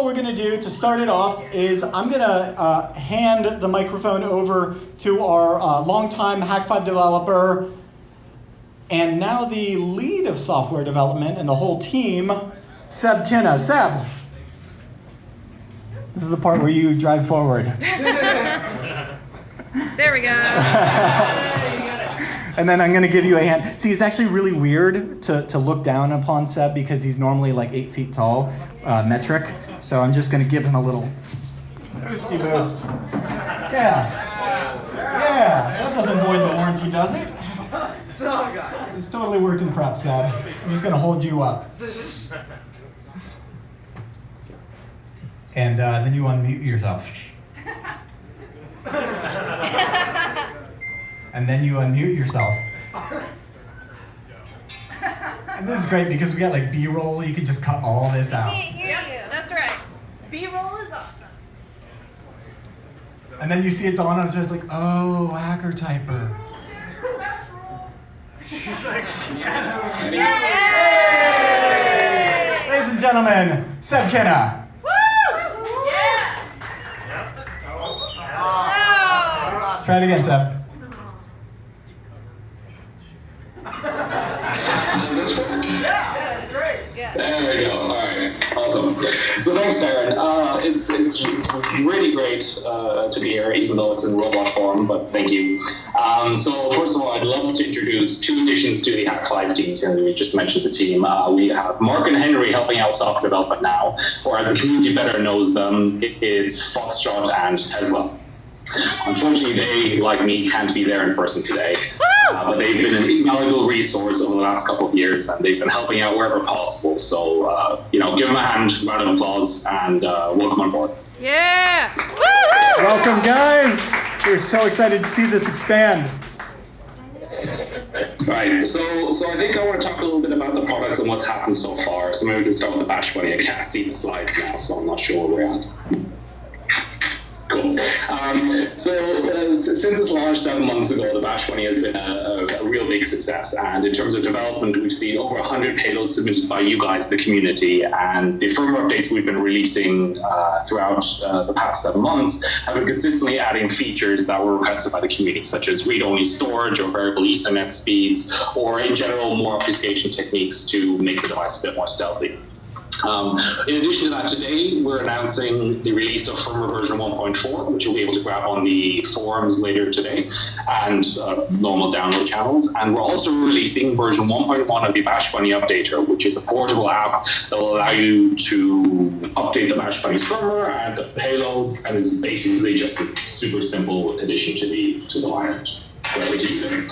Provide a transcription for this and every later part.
what we're going to do to start it off is I'm going to hand the microphone over to our longtime Hak5 developer and now the lead of software development and the whole team, Seb Kinna. Seb, this is the part where you drive forward. There we go. And then I'm going to give you a hand. See, it's actually really weird to look down upon Seb because he's normally like 8 feet tall, metric. So I'm just going to give him a little boosty boost. Yeah. Yeah. That doesn't void the warranty, does it? It's totally worked in prep, Seb. I'm just going to hold you up. And then you unmute yourself. And then you unmute yourself. And this is great because we got like B-roll. You can just cut all this out. Yep, that's right. B-roll is awesome. And then you see it dawn on us, it's like, oh, hacker typer. Yay! Ladies and gentlemen, Seb Kinna. Woo! Yeah! Try it again, Seb. There we go. All right. Awesome. So thanks, Darren. It's really great to be here, even though it's in robot form, but thank you. So first of all, I'd love to introduce 2 additions to the Hak5 teams here. We just mentioned the team. We have Mark and Henry helping out software development now, or as the community better knows them, it's Foxtrot and Tesla. Unfortunately, they, like me, can't be there in person today. But they've been an invaluable resource over the last couple of years, and they've been helping out wherever possible. So, give them a hand, round of applause, and welcome on board. Yeah! Welcome, guys. We're so excited to see this expand. Right, so I think I want to talk a little bit about the products and what's happened so far. So maybe we can start with the Bash Bunny. I can't see the slides now, so I'm not sure where we're at. Cool. Since its launch 7 months ago, the Bash Bunny has been a real big success. And in terms of development, we've seen over 100 payloads submitted by you guys, the community. And the firmware updates we've been releasing throughout the past 7 months have been consistently adding features that were requested by the community, such as read-only storage or variable Ethernet speeds, or in general, more obfuscation techniques to make the device a bit more stealthy. In addition to that, today we're announcing the release of firmware version 1.4, which you'll be able to grab on the forums later today, and normal download channels. And we're also releasing version 1.1 of the Bash Bunny Updater, which is a portable app that will allow you to update the Bash Bunny's firmware and the payloads, and is basically just a super simple addition to the environment for every user.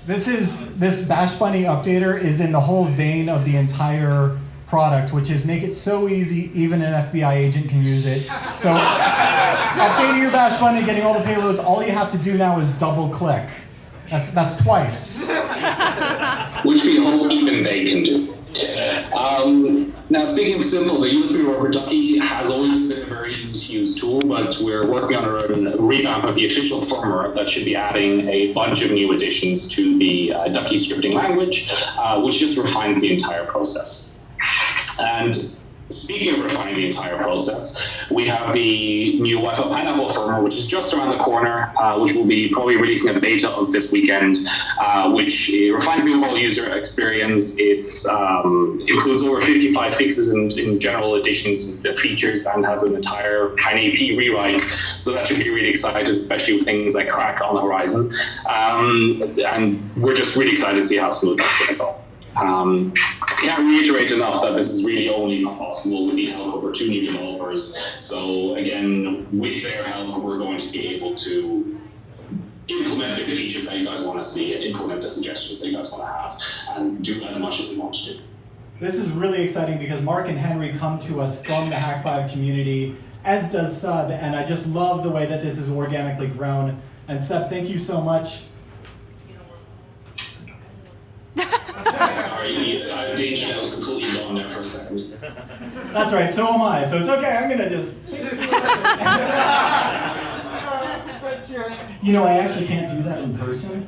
This Bash Bunny Updater is in the whole vein of the entire product, which is make it so easy, even an FBI agent can use it. So updating your Bash Bunny, getting all the payloads, all you have to do now is double click. That's twice. Which we hope even they can do. Now, speaking of simple, the USB Rubber Ducky has always been a very easy to use tool, but we're working on a revamp of the official firmware that should be adding a bunch of new additions to the Ducky scripting language, which just refines the entire process. And speaking of refining the entire process, we have the new Wi-Fi Pineapple firmware, which is just around the corner, which we'll be probably releasing a beta of this weekend, which refines the overall user experience. It includes over 55 fixes and general additions and features, and has an entire PineAP rewrite. So that should be really exciting, especially with things like crack on the horizon. And we're just really excited to see how smooth that's going to go. Can't reiterate enough that this is really only possible with the help of our 2 new developers. So again, with their help, we're going to be able to implement the features that you guys want to see and implement the suggestions that you guys want to have and do as much as we want to do. This is really exciting because Mark and Henry come to us from the Hak5 community, as does Seb, and I just love the way that this is organically grown. And Seb, thank you so much. Sorry, Dean, I was completely gone there for a second. That's right, so am I, so it's okay, I'm gonna just... I actually can't do that in person.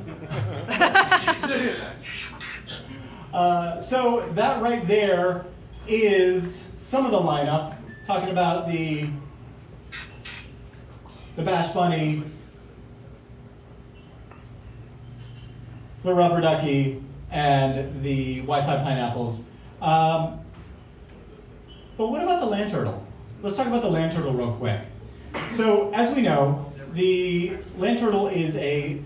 So that right there is some of the lineup. talking about the Bash Bunny, the Rubber Ducky, and the Wi-Fi Pineapples. But what about the land turtle? Let's talk about the land turtle real quick. So, as we know, the land turtle is a...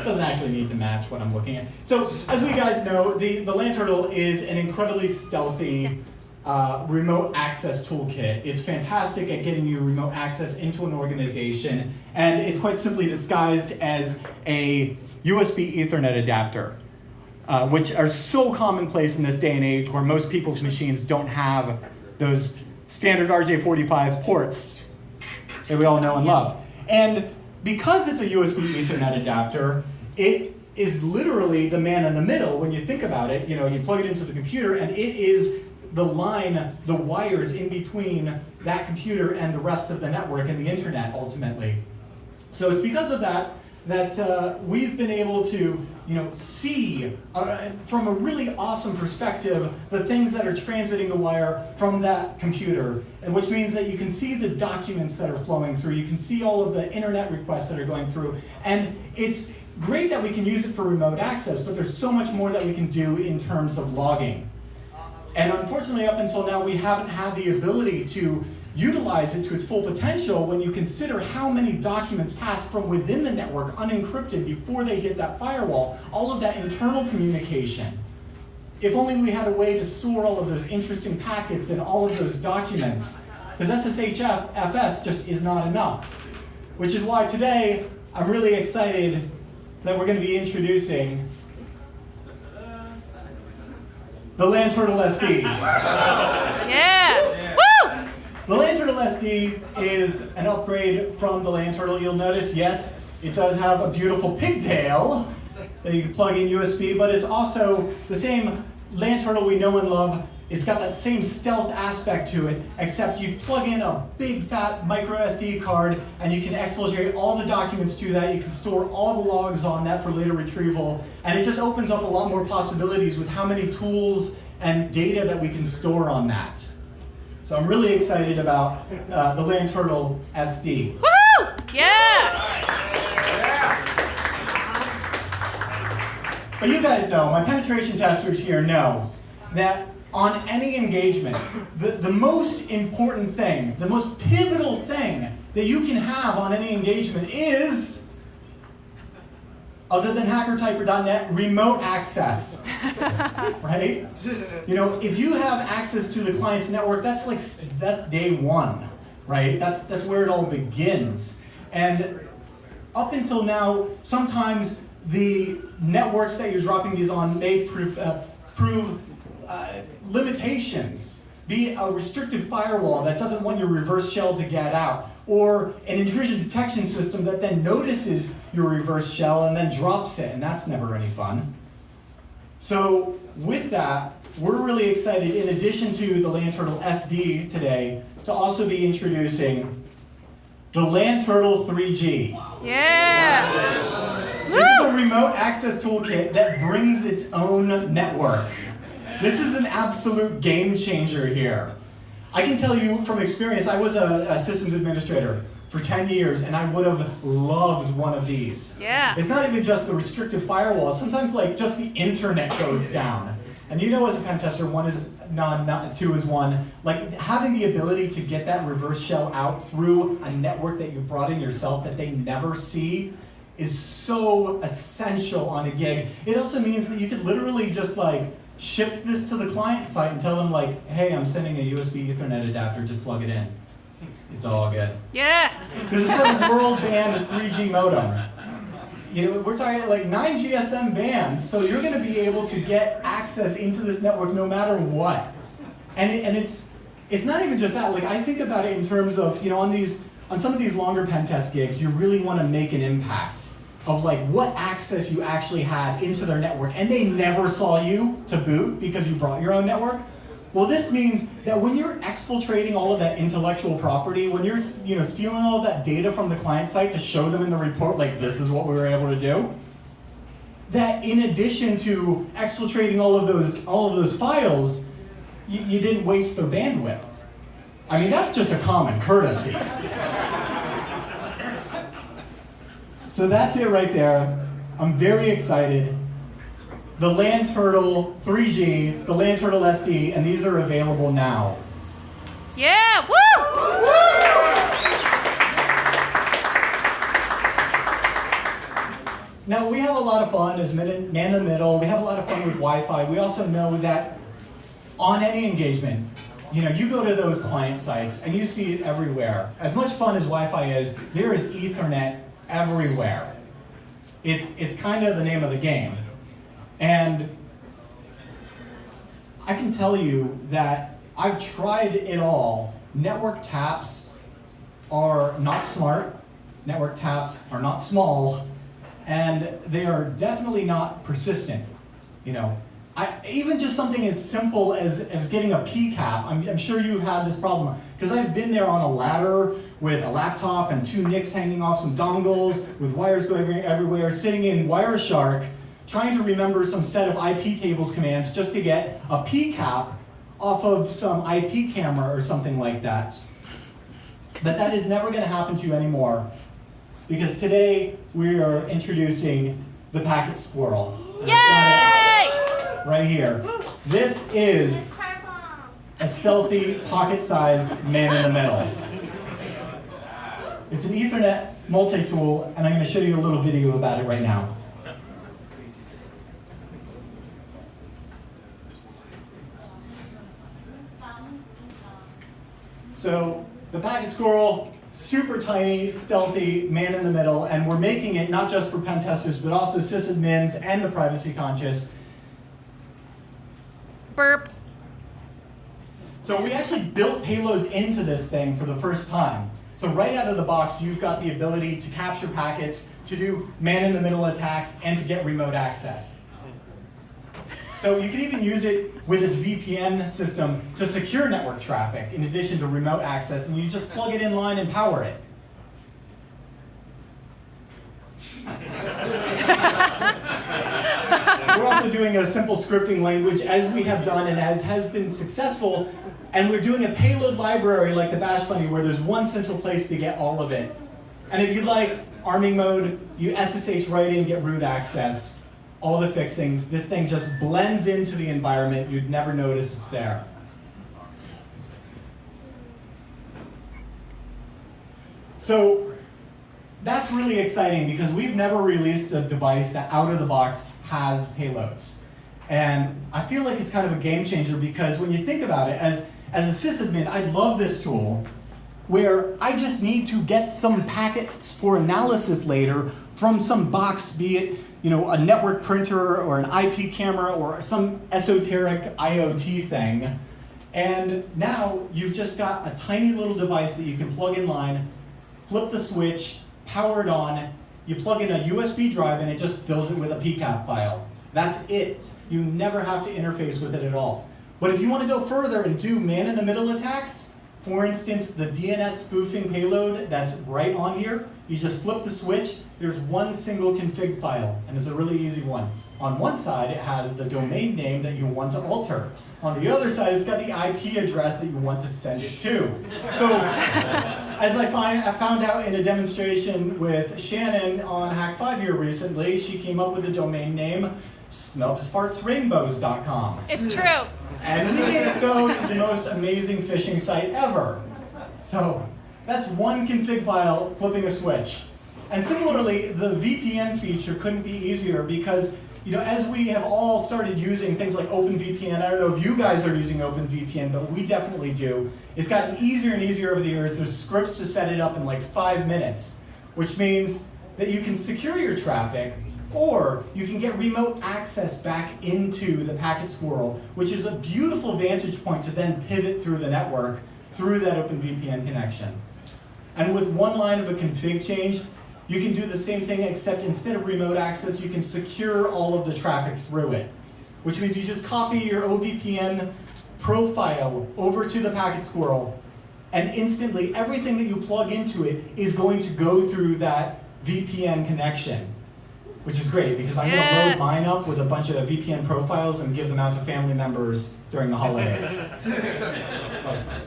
doesn't actually need to match what I'm looking at. So, as we guys know, the land turtle is an incredibly stealthy remote access toolkit. It's fantastic at getting you remote access into an organization, and it's quite simply disguised as a USB Ethernet adapter, which are so commonplace in this day and age where most people's machines don't have those standard RJ45 ports that we all know and love. And because it's a USB Ethernet adapter, it is literally the man in the middle when you think about it. You know, you plug it into the computer and it is the line, the wires in between that computer and the rest of the network and the internet ultimately. So it's because of that that we've been able to, see from a really awesome perspective the things that are transiting the wire from that computer, and which means that you can see the documents that are flowing through, you can see all of the internet requests that are going through, and it's great that we can use it for remote access, but there's so much more that we can do in terms of logging. And unfortunately, up until now, we haven't had the ability to utilize it to its full potential when you consider how many documents pass from within the network unencrypted before they hit that firewall, all of that internal communication. If only we had a way to store all of those interesting packets and all of those documents, because SSHFS just is not enough. Which is why today, I'm really excited that we're going to be introducing the Land Turtle SD. Yeah! The Land Turtle SD is an upgrade from the Land Turtle. You'll notice, yes, it does have a beautiful pigtail that you can plug in USB, but it's also the same Land Turtle we know and love. It's got that same stealth aspect to it, except you plug in a big fat micro SD card and you can exfiltrate all the documents to that. You can store all the logs on that for later retrieval, and it just opens up a lot more possibilities with how many tools and data that we can store on that. So I'm really excited about the Land Turtle SD. Woohoo! Yeah! But you guys know, my penetration testers here know that on any engagement, the most important thing, the most pivotal thing that you can have on any engagement is, other than hackertyper.net, remote access, right? If you have access to the client's network, that's day one, right? That's where it all begins. And up until now, sometimes the networks that you're dropping these on may prove limitations, be it a restrictive firewall that doesn't want your reverse shell to get out, or an intrusion detection system that then notices your reverse shell and then drops it, and that's never any fun. So with that, we're really excited, in addition to the Land Turtle SD today, to also be introducing the Land Turtle 3G. Yeah! This is a remote access toolkit that brings its own network. This is an absolute game changer here. I can tell you from experience, I was a systems administrator for 10 years, and I would have loved one of these. Yeah. It's not even just the restrictive firewall. Sometimes just the internet goes down. And as a pen tester, one is none, two is one. Having the ability to get that reverse shell out through a network that you brought in yourself that they never see is so essential on a gig. It also means that you could literally just ship this to the client site and tell them hey, I'm sending a USB Ethernet adapter, just plug it in. It's all good. Yeah! This is a world band 3G modem. We're talking 9 GSM bands, so you're going to be able to get access into this network no matter what. And it's not even just that. I think about it in terms of, on some of these longer pen test gigs, you really want to make an impact of what access you actually had into their network, and they never saw you to boot because you brought your own network. Well, this means that when you're exfiltrating all of that intellectual property, when you're stealing all of that data from the client site to show them in the report, this is what we were able to do, that in addition to exfiltrating all of those files, you didn't waste their bandwidth. I mean, that's just a common courtesy. So that's it right there. I'm very excited. The Land Turtle 3G, the Land Turtle SD, and these are available now. Yeah, woo! Now, we have a lot of fun as man in the middle. We have a lot of fun with Wi-Fi. We also know that on any engagement, you go to those client sites and you see it everywhere. As much fun as Wi-Fi is, there is Ethernet everywhere. It's kind of the name of the game. And I can tell you that I've tried it all. Network taps are not smart. Network taps are not small. And they are definitely not persistent. Even just something as simple as getting a PCAP, I'm sure you've had this problem, because I've been there on a ladder with a laptop and 2 NICs hanging off some dongles with wires going everywhere, sitting in Wireshark, trying to remember some set of IP tables commands just to get a PCAP off of some IP camera or something like that. But that is never going to happen to you anymore, because today we are introducing the Packet Squirrel. Yay! Right here. This is a stealthy, pocket-sized man in the middle. It's an Ethernet multi-tool, and I'm going to show you a little video about it right now. So, the Packet Squirrel, super tiny, stealthy, man in the middle, and we're making it not just for pen testers, but also sysadmins and the privacy conscious. Burp. So we actually built payloads into this thing for the first time. So right out of the box, you've got the ability to capture packets, to do man-in-the-middle attacks, and to get remote access. So you can even use it with its VPN system to secure network traffic, in addition to remote access, and you just plug it in line and power it. We're also doing a simple scripting language, as we have done and as has been successful, and we're doing a payload library like the Bash Bunny, where there's one central place to get all of it. And if you like arming mode, you SSH right in, get root access, all the fixings. This thing just blends into the environment. You'd never notice it's there. So that's really exciting, because we've never released a device that out of the box has payloads. And I feel like it's kind of a game changer, because when you think about it, as a sysadmin, I love this tool where I just need to get some packets for analysis later from some box, be it a network printer or an IP camera or some esoteric IoT thing. And now you've just got a tiny little device that you can plug in line, flip the switch, power it on, you plug in a USB drive and it just fills it with a PCAP file. That's it. You never have to interface with it at all. But if you want to go further and do man-in-the-middle attacks, for instance, the DNS spoofing payload that's right on here, you just flip the switch, there's one single config file, and it's a really easy one. On one side, it has the domain name that you want to alter. On the other side, it's got the IP address that you want to send it to. So, as I found out in a demonstration with Shannon on Hak5 here recently, she came up with the domain name snubsfartsrainbows.com. It's true. And we made it go to the most amazing phishing site ever. So that's one config file flipping a switch. And similarly, the VPN feature couldn't be easier, because as we have all started using things like OpenVPN, I don't know if you guys are using OpenVPN, but we definitely do. It's gotten easier and easier over the years. There's scripts to set it up in like 5 minutes, which means that you can secure your traffic, or you can get remote access back into the Packet Squirrel, which is a beautiful vantage point to then pivot through the network through that OpenVPN connection. And with one line of a config change, you can do the same thing, except instead of remote access, you can secure all of the traffic through it, which means you just copy your OVPN profile over to the Packet Squirrel, and instantly everything that you plug into it is going to go through that VPN connection, which is great because I'm going to load mine up with a bunch of VPN profiles and give them out to family members during the holidays.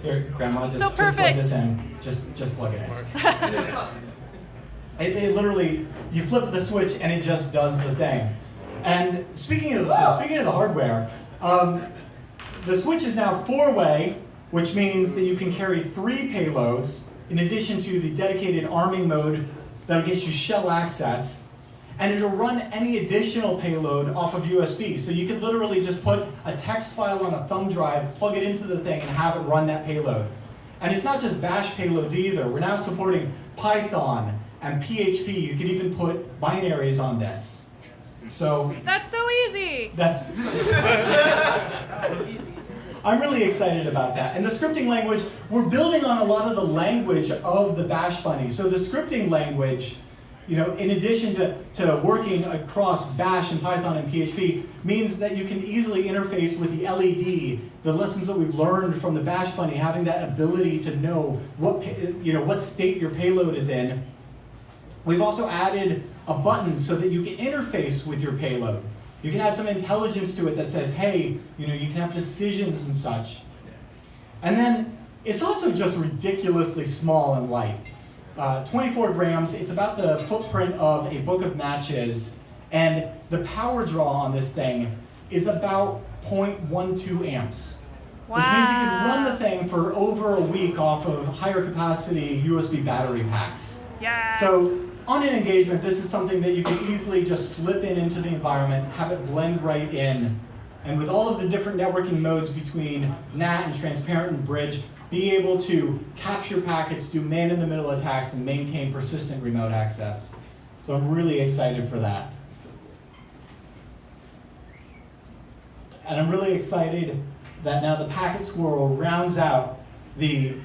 Here, Grandma, just plug this in. Just plug it in. It literally, you flip the switch and it just does the thing. And speaking of the hardware, the switch is now 4-way, which means that you can carry 3 payloads in addition to the dedicated arming mode that'll get you shell access. And it'll run any additional payload off of USB. So you can literally just put a text file on a thumb drive, plug it into the thing, and have it run that payload. And it's not just bash payloads either. We're now supporting Python and PHP. You can even put binaries on this. So That's so easy. I'm really excited about that. And the scripting language, we're building on a lot of the language of the Bash Bunny. So the scripting language, in addition to working across Bash and Python and PHP, means that you can easily interface with the LED, the lessons that we've learned from the Bash Bunny, having that ability to know what state your payload is in. We've also added a button so that you can interface with your payload. You can add some intelligence to it that says, hey, you can have decisions and such. And then it's also just ridiculously small and light. 24 grams, it's about the footprint of a book of matches, and the power draw on this thing is about 0.12 amps. Wow. Which means you can run the thing for over a week off of higher capacity USB battery packs. Yes. So on an engagement, this is something that you can easily just slip into the environment, have it blend right in, and with all of the different networking modes between NAT and transparent and bridge, be able to capture packets, do man-in-the-middle attacks, and maintain persistent remote access. So I'm really excited for that. And I'm really excited that now the Packet Squirrel rounds out the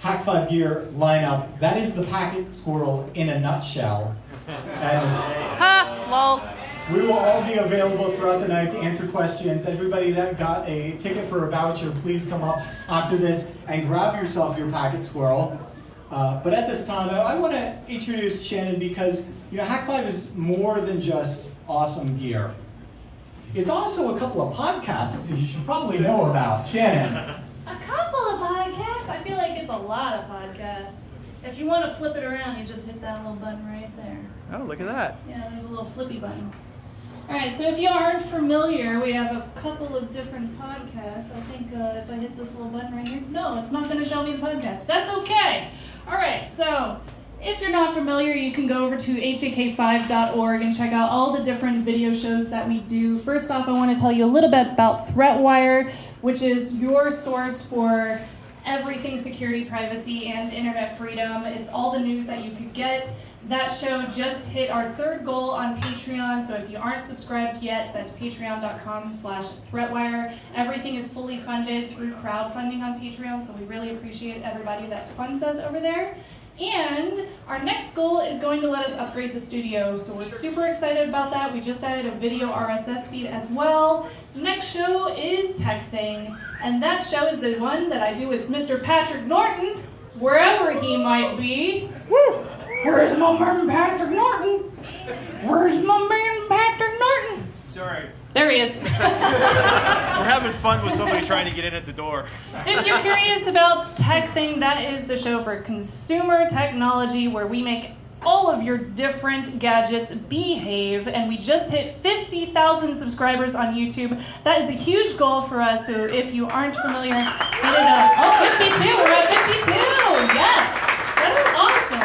Hak5 gear lineup. That is the Packet Squirrel in a nutshell. And lols. we will all be available throughout the night to answer questions. Everybody that got a ticket for a voucher, please come up after this and grab yourself your Packet Squirrel. But at this time, I want to introduce Shannon because Hak5 is more than just awesome gear. It's also a couple of podcasts you should probably know about. Shannon. A couple of podcasts? I feel like it's a lot of podcasts. If you want to flip it around, you just hit that little button right there. Oh, look at that. Yeah, there's a little flippy button. All right, so if you aren't familiar, we have a couple of different podcasts. I think if I hit this little button right here, no, it's not going to show me the podcast. That's okay. All right, so if you're not familiar, you can go over to hak5.org and check out all the different video shows that we do. First off, I want to tell you a little bit about ThreatWire, which is your source for everything security, privacy, and internet freedom. It's all the news that you could get. That show just hit our 3rd goal on Patreon, so if you aren't subscribed yet, that's patreon.com/threatwire. Everything is fully funded through crowdfunding on Patreon, so we really appreciate everybody that funds us over there. And our next goal is going to let us upgrade the studio, so we're super excited about that. We just added a video RSS feed as well. The next show is Tech Thing, and that show is the one that I do with Mr. Patrick Norton, wherever he might be. Woo! Where's my man Patrick Norton? Where's my man Patrick Norton? Sorry. There he is. We're having fun with somebody trying to get in at the door. So if you're curious about Tech Thing, that is the show for consumer technology where we make all of your different gadgets behave, and we just hit 50,000 subscribers on YouTube. That is a huge goal for us, so if you aren't familiar, hit it up. Oh, 52, we're at 52, yes, that's awesome.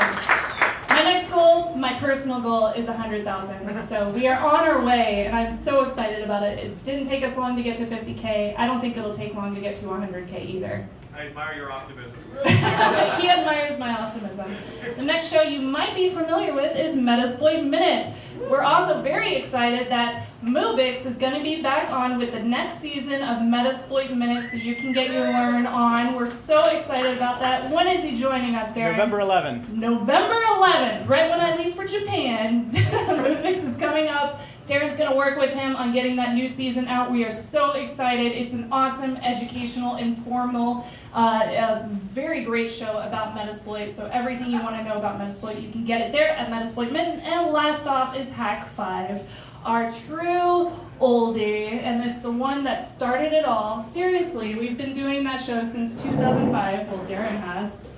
My next goal, my personal goal, is 100,000. So we are on our way, and I'm so excited about it. It didn't take us long to get to 50K. I don't think it'll take long to get to 100K either. I admire your optimism. He admires my optimism. The next show you might be familiar with is Metasploit Minute. We're also very excited that Mubix is going to be back on with the next season of Metasploit Minute, so you can get your learn on. We're so excited about that. When is he joining us, Darren? November 11th. November 11th, right when I leave for Japan. Mubix is coming up Darren's going to work with him on getting that new season out. We are so excited. It's an awesome, educational, informal, very great show about Metasploit. So everything you want to know about Metasploit, you can get it there at Metasploit Mitten. And last off is Hak5, our true oldie, and it's the one that started it all. Seriously, we've been doing that show since 2005. Well, Darren has.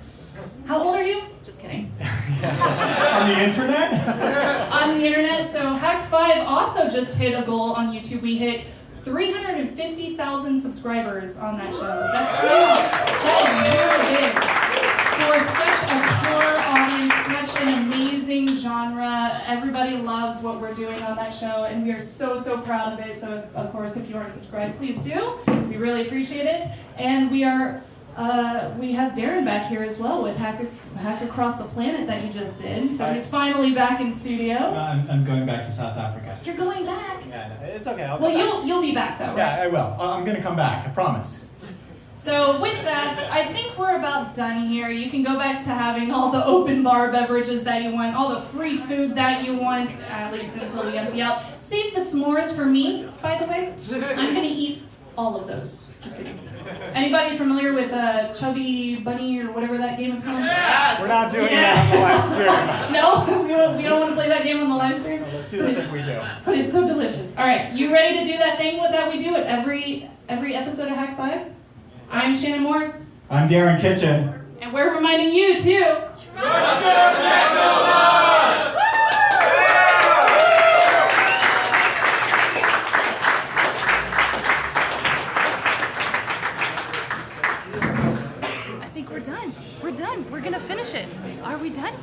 How old are you? Just kidding. On the internet? On the internet. So Hak5 also just hit a goal on YouTube. We hit 350,000 subscribers on that show. That's really big. For such a core audience, such an amazing genre. Everybody loves what we're doing on that show, and we are so, so proud of it. So, of course, if you aren't subscribed, please do. We really appreciate it. And we have Darren back here as well with Hack Across the Planet that you just did. So he's finally back in studio. I'm going back to South Africa. You're going back? Yeah, it's okay. I'll Well, come back. you'll be back though, right? Yeah, I will. I'm going to come back. I promise. So with that, I think we're about done here. You can go back to having all the open bar beverages that you want, all the free food that you want, at least until we empty out. Save the s'mores for me, by the way. I'm going to eat all of those. Just kidding. Anybody familiar with Chubby Bunny or whatever that game is called? Yes! We're not doing that on the live stream. No? We don't want to play that game on the live stream? Let's do the thing we do. But it's so delicious. All right, you ready to do that thing that we do at every episode of Hak5? I'm Shannon Morse. I'm Darren Kitchen. And we're reminding you too. I think we're done. We're done. We're gonna finish it. Are we done?